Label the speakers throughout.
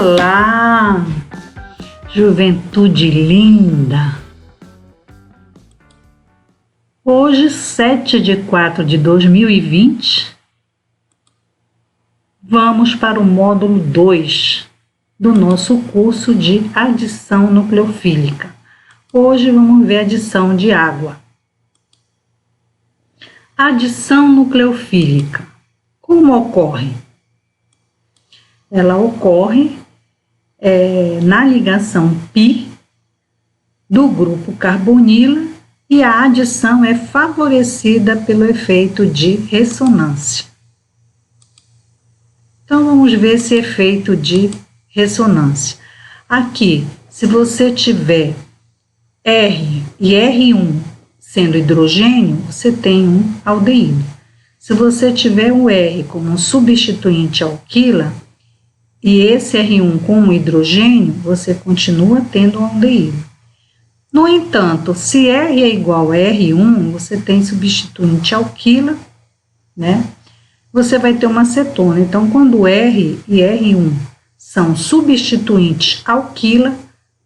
Speaker 1: Olá, juventude linda! Hoje, 7/4/2020, vamos para o módulo 2 do nosso curso de adição nucleofílica. Hoje vamos ver a adição de água. Adição nucleofílica, como ocorre? Ela ocorre na ligação π do grupo carbonila e a adição é favorecida pelo efeito de ressonância. Então, vamos ver esse efeito de ressonância. Aqui, se você tiver R e R1 sendo hidrogênio, você tem um aldeído. Se você tiver o R como um substituinte alquila, e esse R1 com um hidrogênio, você continua tendo um aldeído. No entanto, se R é igual a R1, você tem substituinte alquila, né? Você vai ter uma cetona. Então, quando R e R1 são substituintes alquila,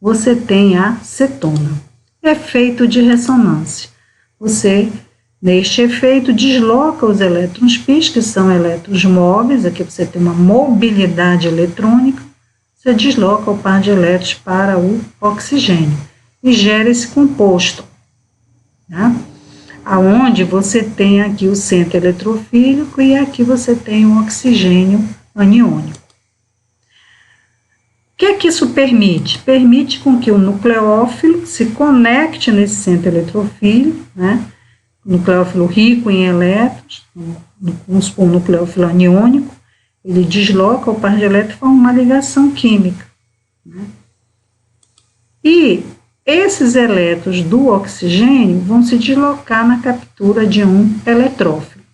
Speaker 1: você tem a cetona. Efeito de ressonância. Você, neste efeito, desloca os elétrons π, que são elétrons móveis, aqui você tem uma mobilidade eletrônica, você desloca o par de elétrons para o oxigênio e gera esse composto, né? Aonde você tem aqui o centro eletrofílico e aqui você tem o oxigênio aniônico. O que é que isso permite? Permite com que o nucleófilo se conecte nesse centro eletrofílico, né? Nucleófilo rico em elétrons, vamos supor, um nucleófilo aniônico, ele desloca o par de elétrons e forma uma ligação química, né? E esses elétrons do oxigênio vão se deslocar na captura de um eletrófilo.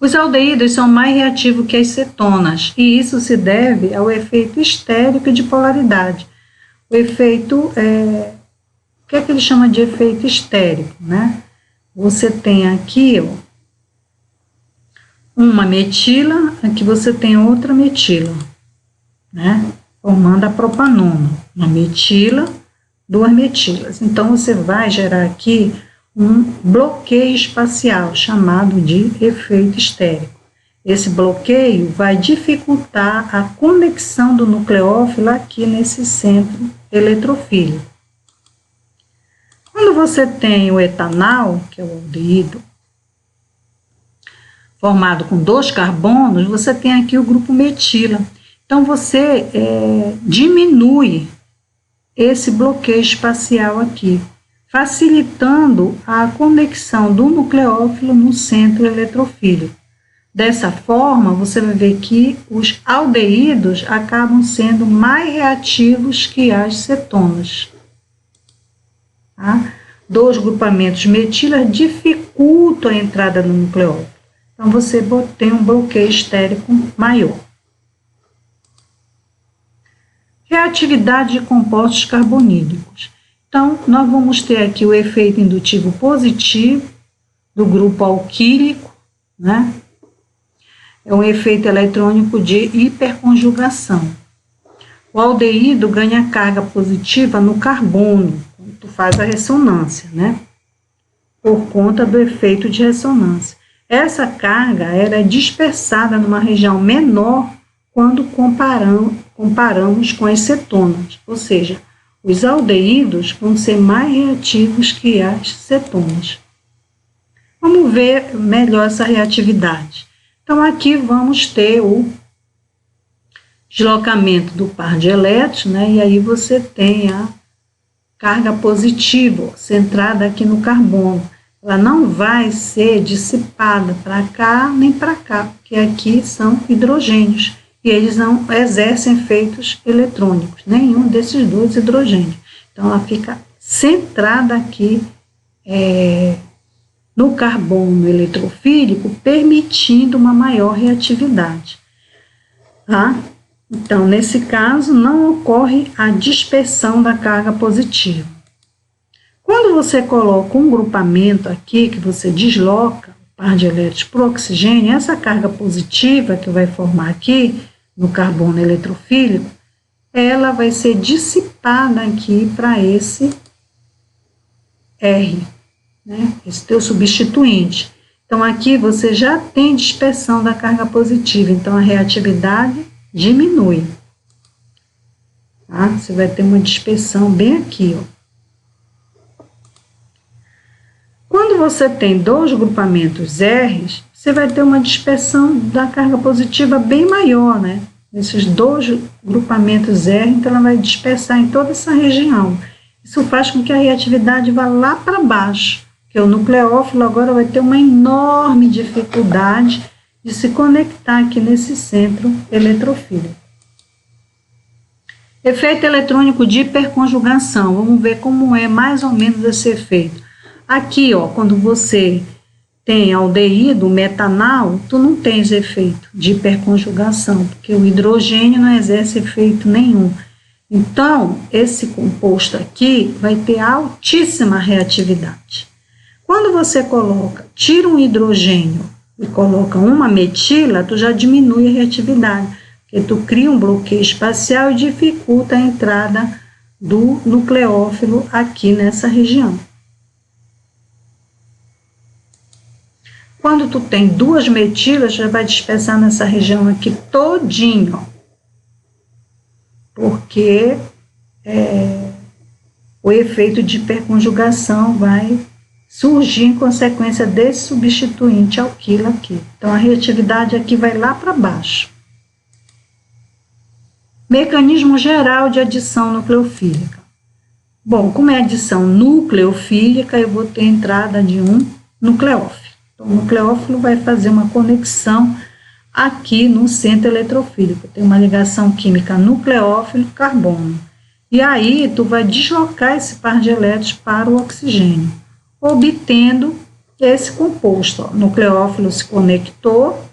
Speaker 1: Os aldeídos são mais reativos que as cetonas, e isso se deve ao efeito estérico de polaridade. O efeito, o que é que ele chama de efeito estérico, né? Você tem aqui, ó, uma metila, aqui você tem outra metila, né? Formando a propanona, uma metila, duas metilas. Então, você vai gerar aqui um bloqueio espacial, chamado de efeito estérico. Esse bloqueio vai dificultar a conexão do nucleófilo aqui nesse centro eletrofílico. Quando você tem o etanal, que é o aldeído, formado com 2 carbonos, você tem aqui o grupo metila. Então, você diminui esse bloqueio espacial aqui, facilitando a conexão do nucleófilo no centro eletrofílico. Dessa forma, você vai ver que os aldeídos acabam sendo mais reativos que as cetonas. Tá? 2 grupamentos metilas dificultam a entrada no nucleófilo. Então, você tem um bloqueio estérico maior. Reatividade de compostos carbonílicos. Então, nós vamos ter aqui o efeito indutivo positivo do grupo alquílico, né? É um efeito eletrônico de hiperconjugação. O aldeído ganha carga positiva no carbono, quando tu faz a ressonância, né? Por conta do efeito de ressonância. Essa carga era dispersada numa região menor quando comparamos com as cetonas, ou seja, os aldeídos vão ser mais reativos que as cetonas. Vamos ver melhor essa reatividade. Então, aqui vamos ter o deslocamento do par de elétrons, né? E aí você tem a carga positiva, centrada aqui no carbono. Ela não vai ser dissipada para cá nem para cá, porque aqui são hidrogênios. E eles não exercem efeitos eletrônicos, nenhum desses 2 hidrogênios. Então, ela fica centrada aqui no carbono eletrofílico, permitindo uma maior reatividade. Tá? Então, nesse caso, não ocorre a dispersão da carga positiva. Quando você coloca um grupamento aqui, que você desloca o par de elétrons para o oxigênio, essa carga positiva que vai formar aqui no carbono eletrofílico, ela vai ser dissipada aqui para esse R, né? Esse teu substituinte. Então, aqui você já tem dispersão da carga positiva, então a reatividade diminui. Tá? Você vai ter uma dispersão bem aqui, ó. Quando você tem dois grupamentos R, você vai ter uma dispersão da carga positiva bem maior, né? Esses dois grupamentos R, então ela vai dispersar em toda essa região. Isso faz com que a reatividade vá lá para baixo, porque o nucleófilo agora vai ter uma enorme dificuldade de se conectar aqui nesse centro eletrofílico. Efeito eletrônico de hiperconjugação. Vamos ver como é mais ou menos esse efeito. Aqui, ó, quando você tem aldeído, metanal, tu não tens efeito de hiperconjugação, porque o hidrogênio não exerce efeito nenhum. Então, esse composto aqui vai ter altíssima reatividade. Quando você tira um hidrogênio e coloca uma metila, tu já diminui a reatividade, porque tu cria um bloqueio espacial e dificulta a entrada do nucleófilo aqui nessa região. Quando tu tem duas metilas, já vai dispersar nessa região aqui todinho, ó, porque o efeito de hiperconjugação vai surgir em consequência desse substituinte alquilo aqui. Então, a reatividade aqui vai lá para baixo. Mecanismo geral de adição nucleofílica. Bom, como é adição nucleofílica, eu vou ter a entrada de um nucleófilo. Então, o nucleófilo vai fazer uma conexão aqui no centro eletrofílico. Tem uma ligação química nucleófilo-carbono. E aí, tu vai deslocar esse par de elétrons para o oxigênio, obtendo esse composto. Ó. O nucleófilo se conectou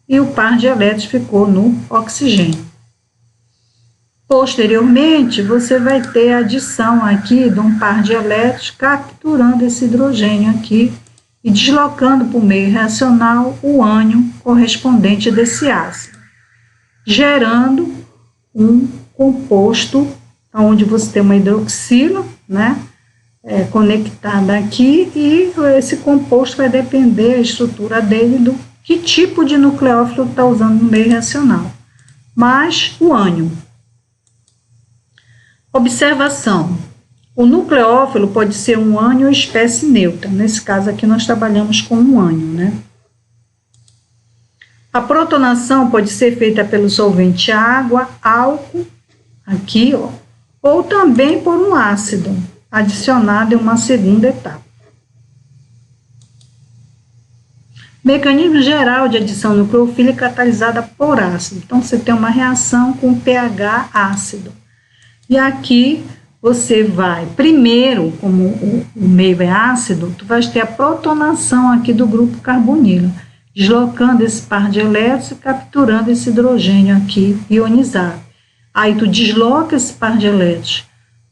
Speaker 1: e o par de elétrons ficou no oxigênio. Posteriormente, você vai ter a adição aqui de um par de elétrons capturando esse hidrogênio aqui e deslocando para o meio reacional o ânion correspondente desse ácido, gerando um composto onde você tem uma hidroxila, né, conectada aqui, e esse composto vai depender da estrutura dele, do que tipo de nucleófilo está usando no meio reacional, mas o ânion. Observação. O nucleófilo pode ser um ânion espécie neutra. Nesse caso aqui nós trabalhamos com um ânion, né? A protonação pode ser feita pelo solvente água, álcool, aqui, ó, ou também por um ácido, adicionado em uma segunda etapa. Mecanismo geral de adição nucleofílica catalisada por ácido. Então, você tem uma reação com pH ácido. E aqui você vai, primeiro, como o meio é ácido, tu vais ter a protonação aqui do grupo carbonilo, deslocando esse par de elétrons e capturando esse hidrogênio aqui ionizado. Aí tu desloca esse par de elétrons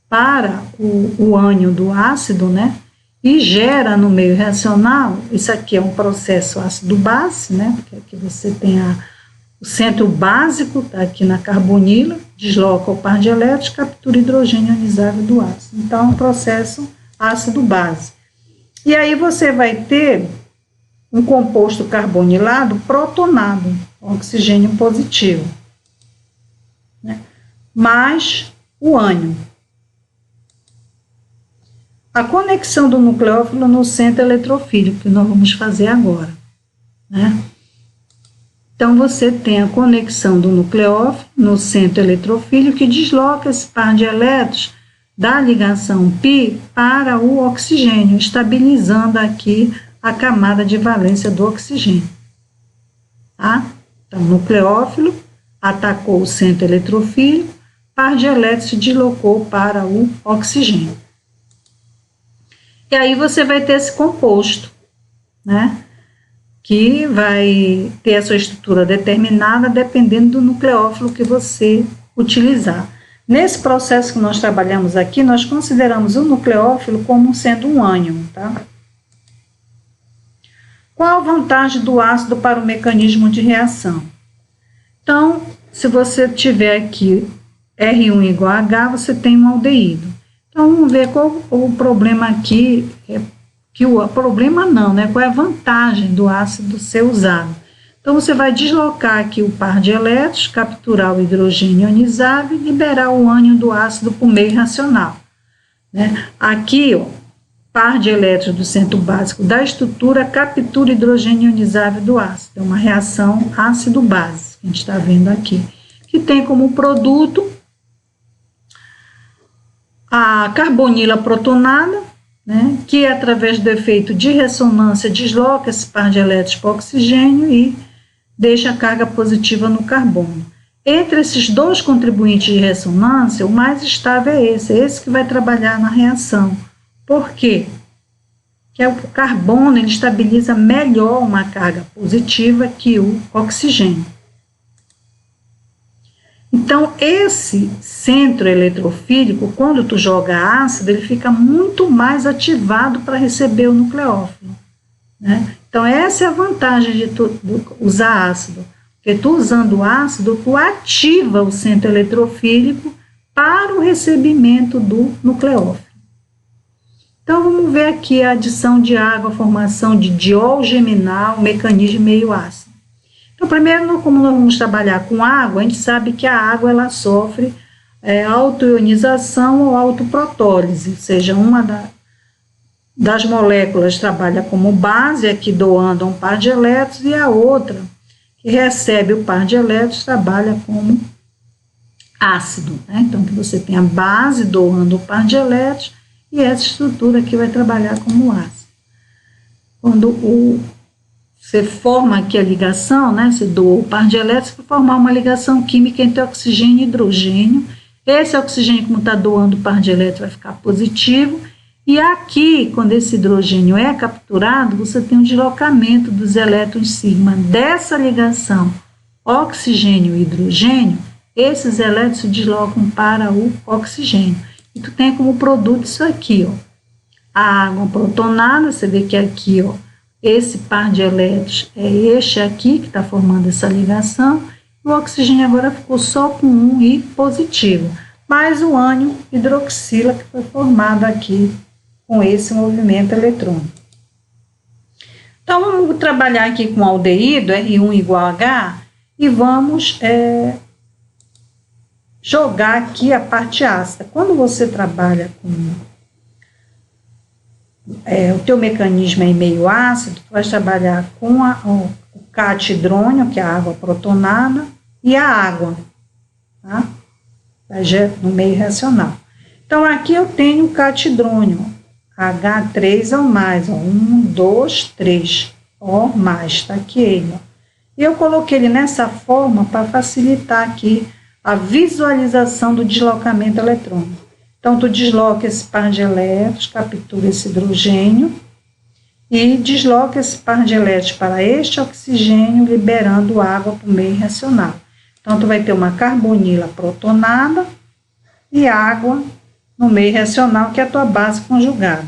Speaker 1: para o ânion do ácido, né? E gera no meio reacional, isso aqui é um processo ácido-base, né? Porque aqui você tem o centro básico, tá aqui na carbonila, desloca o par de elétrons, captura hidrogênio ionizável do ácido. Então, é um processo ácido-base. E aí você vai ter um composto carbonilado protonado, oxigênio positivo, né? Mais o ânion. A conexão do nucleófilo no centro eletrofílico, que nós vamos fazer agora, né? Então, você tem a conexão do nucleófilo no centro eletrofílico que desloca esse par de elétrons da ligação π para o oxigênio, estabilizando aqui a camada de valência do oxigênio. Tá? Então, o nucleófilo atacou o centro eletrofílico, par de elétrons se deslocou para o oxigênio. E aí você vai ter esse composto, né? Que vai ter a sua estrutura determinada dependendo do nucleófilo que você utilizar. Nesse processo que nós trabalhamos aqui, nós consideramos o nucleófilo como sendo um ânion, tá? Qual a vantagem do ácido para o mecanismo de reação? Então, se você tiver aqui R1 igual a H, você tem um aldeído. Então, vamos ver qual o problema aqui, problema não, né? Qual é a vantagem do ácido ser usado? Então, você vai deslocar aqui o par de elétrons, capturar o hidrogênio ionizável e liberar o ânion do ácido por meio racional, né? Aqui, ó, par de elétrons do centro básico da estrutura captura hidrogênio ionizável do ácido. É uma reação ácido-base, que a gente está vendo aqui, que tem como produto a carbonila protonada, né, que através do efeito de ressonância desloca esse par de elétrons para o oxigênio e deixa a carga positiva no carbono. Entre esses dois contribuintes de ressonância, o mais estável é esse que vai trabalhar na reação. Por quê? Porque o carbono ele estabiliza melhor uma carga positiva que o oxigênio. Então, esse centro eletrofílico, quando tu joga ácido, ele fica muito mais ativado para receber o nucleófilo, né? Então, essa é a vantagem de tu usar ácido. Porque tu usando o ácido, tu ativa o centro eletrofílico para o recebimento do nucleófilo. Então, vamos ver aqui a adição de água, a formação de diol geminal, mecanismo meio ácido. Então, primeiro, como nós vamos trabalhar com água, a gente sabe que a água ela sofre autoionização ou autoprotólise, ou seja, uma das moléculas trabalha como base, aqui doando um par de elétrons, e a outra, que recebe o par de elétrons, trabalha como ácido, né? Então, que você tem a base doando o par de elétrons, e essa estrutura aqui vai trabalhar como ácido. Quando você forma aqui a ligação, né? Você doa o par de elétrons para formar uma ligação química entre oxigênio e hidrogênio. Esse oxigênio, como está doando o par de elétrons, vai ficar positivo. E aqui, quando esse hidrogênio é capturado, você tem um deslocamento dos elétrons sigma dessa ligação oxigênio e hidrogênio. Esses elétrons se deslocam para o oxigênio. E tu tem como produto isso aqui, ó. A água protonada, você vê que aqui, ó, esse par de elétrons é este aqui que está formando essa ligação. O oxigênio agora ficou só com um I positivo, mais o ânion hidroxila que foi formado aqui com esse movimento eletrônico. Então, vamos trabalhar aqui com aldeído, R1 igual a H, e vamos jogar aqui a parte ácida. Quando você trabalha com o teu mecanismo em meio ácido, tu vai trabalhar com o catidrônio, que é a água protonada, e a água, tá? No meio reacional. Então, aqui eu tenho o catidrônio, H3 ou mais, ó, 1, 2, 3, ó, mais, tá aqui ele, ó. E eu coloquei ele nessa forma para facilitar aqui a visualização do deslocamento eletrônico. Então, tu desloca esse par de elétrons, captura esse hidrogênio e desloca esse par de elétrons para este oxigênio, liberando água para o meio reacional. Então, tu vai ter uma carbonila protonada e água no meio reacional, que é a tua base conjugada.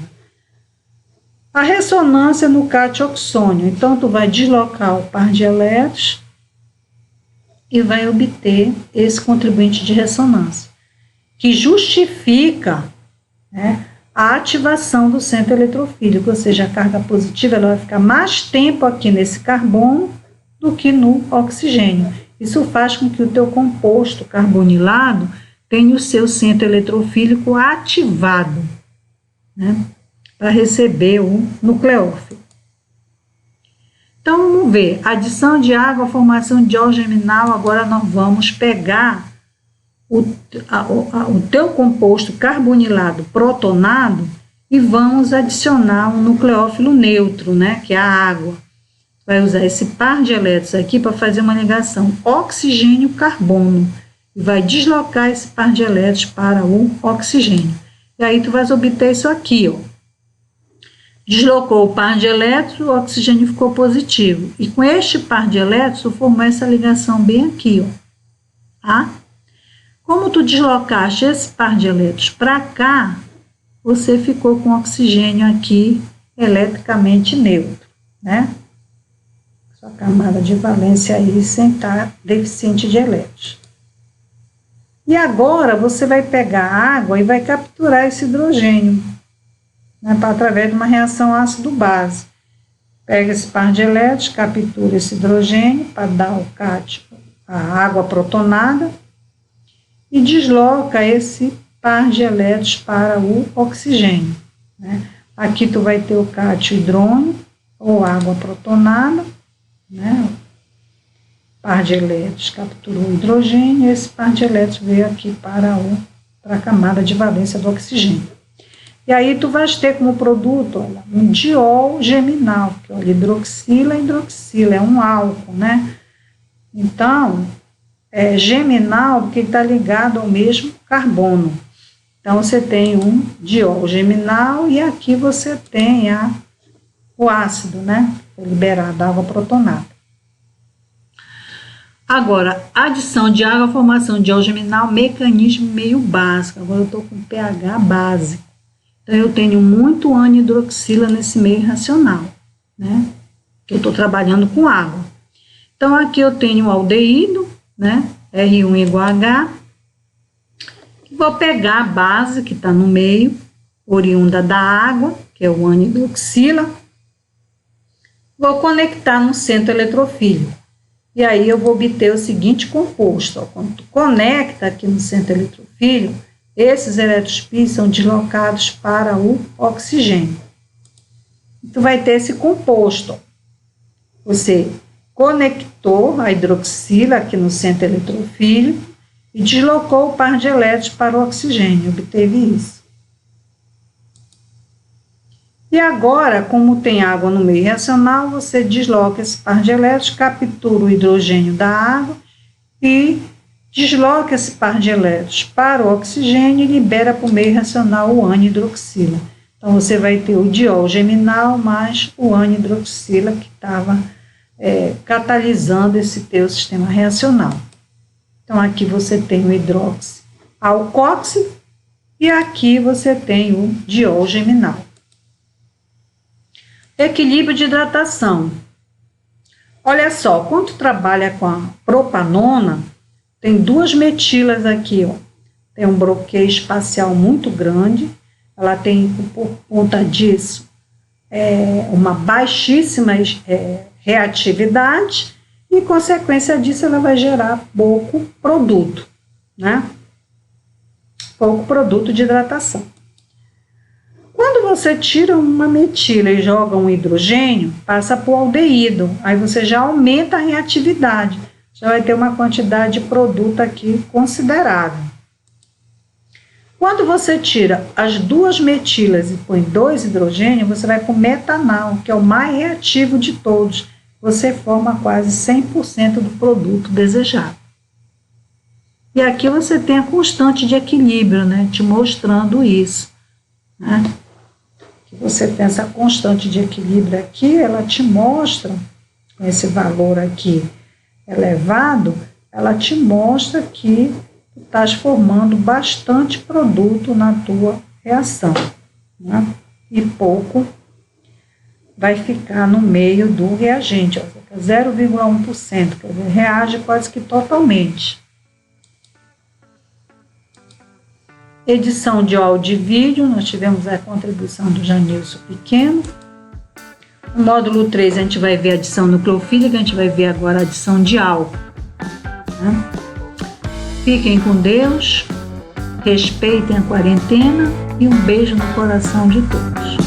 Speaker 1: A ressonância no catioxônio. Então, tu vai deslocar o par de elétrons e vai obter esse contribuinte de ressonância, que justifica, né, a ativação do centro eletrofílico, ou seja, a carga positiva ela vai ficar mais tempo aqui nesse carbono do que no oxigênio. Isso faz com que o teu composto carbonilado tenha o seu centro eletrofílico ativado, né, para receber o nucleófilo. Então, vamos ver, adição de água, formação de diol geminal. Agora nós vamos pegar o teu composto carbonilado protonado e vamos adicionar um nucleófilo neutro, né, que é a água. Vai usar esse par de elétrons aqui para fazer uma ligação oxigênio-carbono e vai deslocar esse par de elétrons para o oxigênio. E aí tu vais obter isso aqui, ó. Deslocou o par de elétrons, o oxigênio ficou positivo. E com este par de elétrons, formou essa ligação bem aqui, ó. Tá? Como tu deslocaste esse par de elétrons para cá, você ficou com oxigênio aqui eletricamente neutro, né? sua camada de valência aí sem estar deficiente de elétrons. E agora você vai pegar a água e vai capturar esse hidrogênio, né, através de uma reação ácido-base. Pega esse par de elétrons, captura esse hidrogênio para dar ao cátion a água protonada e desloca esse par de elétrons para o oxigênio, né? Aqui tu vai ter o cátion hidrônio ou água protonada, né? Par de elétrons capturou o hidrogênio e esse par de elétrons veio aqui para a camada de valência do oxigênio. E aí tu vais ter como produto, olha, um diol geminal, que olha, hidroxila, é um álcool, né? Então, é geminal porque está ligado ao mesmo carbono. Então, você tem um diol geminal e aqui você tem o ácido, né? Liberado, água protonada. Agora, adição de água, formação de diol geminal, mecanismo meio básico. Agora eu estou com pH básico. Então, eu tenho muito anhidroxila nesse meio racional, né? Que eu estou trabalhando com água. Então, aqui eu tenho o aldeído, né? R1 igual a H. Vou pegar a base que está no meio, oriunda da água, que é o anhidroxila. Vou conectar no centro eletrofílico. E aí eu vou obter o seguinte composto. Ó, quando tu conecta aqui no centro eletrofílico, esses elétrons são deslocados para o oxigênio. Tu vai ter esse composto. Ó. Você conectou a hidroxila aqui no centro eletrofílico e deslocou o par de elétrons para o oxigênio. Obteve isso. E agora, como tem água no meio reacional, você desloca esse par de elétrons, captura o hidrogênio da água e desloca esse par de elétrons para o oxigênio e libera para o meio reacional o anhidroxila. Então, você vai ter o diol geminal mais o anhidroxila que estava catalisando esse teu sistema reacional. Então, aqui você tem o hidróxido alcóxido e aqui você tem o diol geminal. Equilíbrio de hidratação. Olha só, quando tu trabalha com a propanona, tem duas metilas aqui, ó. Tem um bloqueio espacial muito grande, ela tem, por conta disso, uma baixíssima reatividade e, consequência disso, ela vai gerar pouco produto, né? Pouco produto de hidratação. Quando você tira uma metila e joga um hidrogênio, passa para o aldeído, aí você já aumenta a reatividade, já vai ter uma quantidade de produto aqui considerável. Quando você tira as duas metilas e põe 2 hidrogênios, você vai para o metanal, que é o mais reativo de todos. Você forma quase 100% do produto desejado. E aqui você tem a constante de equilíbrio, né, te mostrando isso, né? Que você tem essa constante de equilíbrio aqui, ela te mostra, com esse valor aqui elevado, ela te mostra que tu estás formando bastante produto na tua reação, né? E pouco vai ficar no meio do reagente, 0,1%, quer dizer, reage quase que totalmente. Edição de áudio e vídeo, nós tivemos a contribuição do Janilson Pequeno. No módulo 3 a gente vai ver a adição nucleofílica, a gente vai ver agora a adição de álcool, né? Fiquem com Deus, respeitem a quarentena e um beijo no coração de todos.